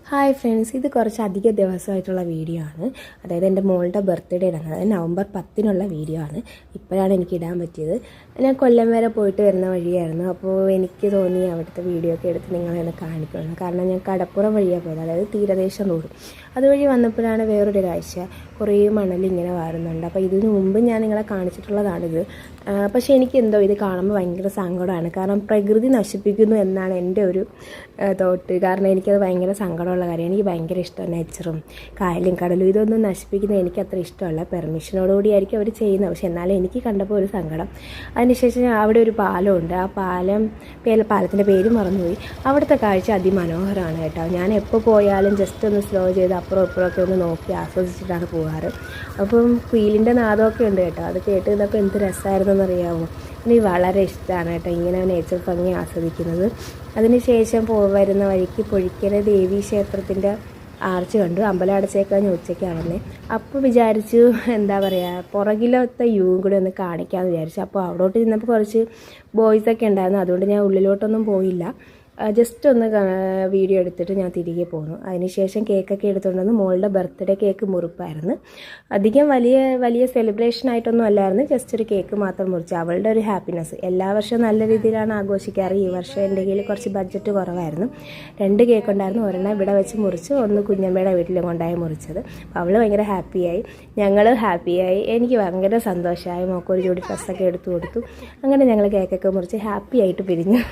Hi friends, ഇത് കുറച്ചധിക ദിവസമായിട്ടുള്ള video ആണ്. അതായത് എൻ്റെ മോളുടെ ബർത്ത്ഡേ ആണ്. അതായത് നവംബർ 10 വീഡിയോ ആണ്. ഇപ്പോഴാണ് എനിക്ക് ഇടാൻ പറ്റിയത്. ഞാൻ കൊല്ലം വരെ പോയിട്ട് വരുന്ന വഴിയായിരുന്നു. അപ്പോൾ എനിക്ക് തോന്നി അവിടുത്തെ വീഡിയോ ഒക്കെ എടുത്ത് നിങ്ങളെ ഒന്ന് കാണിക്കണം. കാരണം ഞാൻ കടപ്പുറം വഴിയാണ് പോയത്, അതായത് തീരദേശം റോഡ്. അതുവഴി വന്നപ്പോഴാണ് വേറൊരു കാഴ്ച. കുറേ മണലിങ്ങനെ വാരുന്നുണ്ട്. അപ്പോൾ ഇതിനു മുമ്പ് ഞാൻ നിങ്ങളെ കാണിച്ചിട്ടുള്ളതാണിത്. പക്ഷേ എനിക്ക് എന്തോ ഇത് കാണുമ്പോൾ ഭയങ്കര സങ്കടമാണ്. കാരണം പ്രകൃതി നശിപ്പിക്കുന്നു എന്നാണ് എൻ്റെ ഒരു തോട്ട്. കാരണം എനിക്കത് ഭയങ്കര സങ്കടമുള്ള കാര്യം. എനിക്ക് ഭയങ്കര ഇഷ്ടമാണ് നേച്ചറും കായലും കടലും. ഇതൊന്നും നശിപ്പിക്കുന്നത് എനിക്ക് അത്ര ഇഷ്ടമല്ല. പെർമിഷനോടുകൂടി ആയിരിക്കും അവർ ചെയ്യുന്നത്. പക്ഷെ എന്നാലും എനിക്ക് കണ്ടപ്പോൾ ഒരു സങ്കടം. അതിനുശേഷം അവിടെ ഒരു പാലമുണ്ട്. ആ പാലത്തിൻ്റെ പേര് മറന്നുപോയി. അവിടുത്തെ കാഴ്ച അതിമനോഹരമാണ് കേട്ടോ. ഞാൻ എപ്പോൾ പോയാലും ജസ്റ്റ് ഒന്ന് സ്ലോ ചെയ്ത് അപ്പുറം ഇപ്പുറമൊക്കെ ഒന്ന് നോക്കി ആസ്വദിച്ചിട്ടാണ് പോകാറ്. അപ്പം കുയിലിൻ്റെ നാദമൊക്കെ ഉണ്ട് കേട്ടോ. അത് കേട്ട് നിന്നപ്പോൾ എന്ത് രസമായിരുന്നെന്നറിയാമോ. എനിക്ക് വളരെ ഇഷ്ടമാണ് കേട്ടോ ഇങ്ങനെ നേച്ചർ ഭംഗി ആസ്വദിക്കുന്നത്. അതിനുശേഷം വരുന്ന വഴിക്ക് പൊഴിക്കര ദേവീ ക്ഷേത്രത്തിൻ്റെ ആർച്ച് കണ്ടു. അമ്പലം അടച്ചേക്കാൻ ഉച്ചയ്ക്കാണല്ലേ. അപ്പോൾ വിചാരിച്ചു എന്താ പറയുക, പുറകിലത്തെ വ്യൂവും കൂടി ഒന്ന് കാണിക്കാമെന്ന് വിചാരിച്ചു. അപ്പോൾ അവിടോട്ട് ചെന്നപ്പോൾ കുറച്ച് ബോയ്സൊക്കെ ഉണ്ടായിരുന്നു. അതുകൊണ്ട് ഞാൻ ഉള്ളിലോട്ടൊന്നും പോയില്ല. ജസ്റ്റ് ഒന്ന് വീഡിയോ എടുത്തിട്ട് ഞാൻ തിരികെ പോന്നു. അതിനുശേഷം കേക്കൊക്കെ എടുത്തുകൊണ്ടുവന്ന് മോളുടെ ബർത്ത്ഡേ കേക്ക് മുറിപ്പായിരുന്നു. അധികം വലിയ സെലിബ്രേഷൻ ആയിട്ടൊന്നും അല്ലായിരുന്നു. ജസ്റ്റ് ഒരു കേക്ക് മാത്രം മുറിച്ചു. അവളുടെ ഒരു ഹാപ്പിനെസ്. എല്ലാ വർഷവും നല്ല രീതിയിലാണ് ആഘോഷിക്കാറ്. ഈ വർഷം എൻ്റെ കയ്യിൽ കുറച്ച് ബഡ്ജറ്റ് കുറവായിരുന്നു. 2 കേക്ക് ഉണ്ടായിരുന്നു. ഒരെണ്ണം ഇവിടെ വെച്ച് മുറിച്ചു, ഒന്ന് കുഞ്ഞമ്മയുടെ വീട്ടിലും കൊണ്ടായി മുറിച്ചത്. അപ്പോൾ അവൾ ഭയങ്കര ഹാപ്പിയായി, ഞങ്ങൾ ഹാപ്പിയായി. എനിക്ക് ഭയങ്കര സന്തോഷമായി. മോക്കൊരു ജോഡി ഡ്രസ്സൊക്കെ എടുത്തു കൊടുത്തു. അങ്ങനെ ഞങ്ങൾ കേക്കൊക്കെ മുറിച്ച് ഹാപ്പി ആയിട്ട് പിരിഞ്ഞു.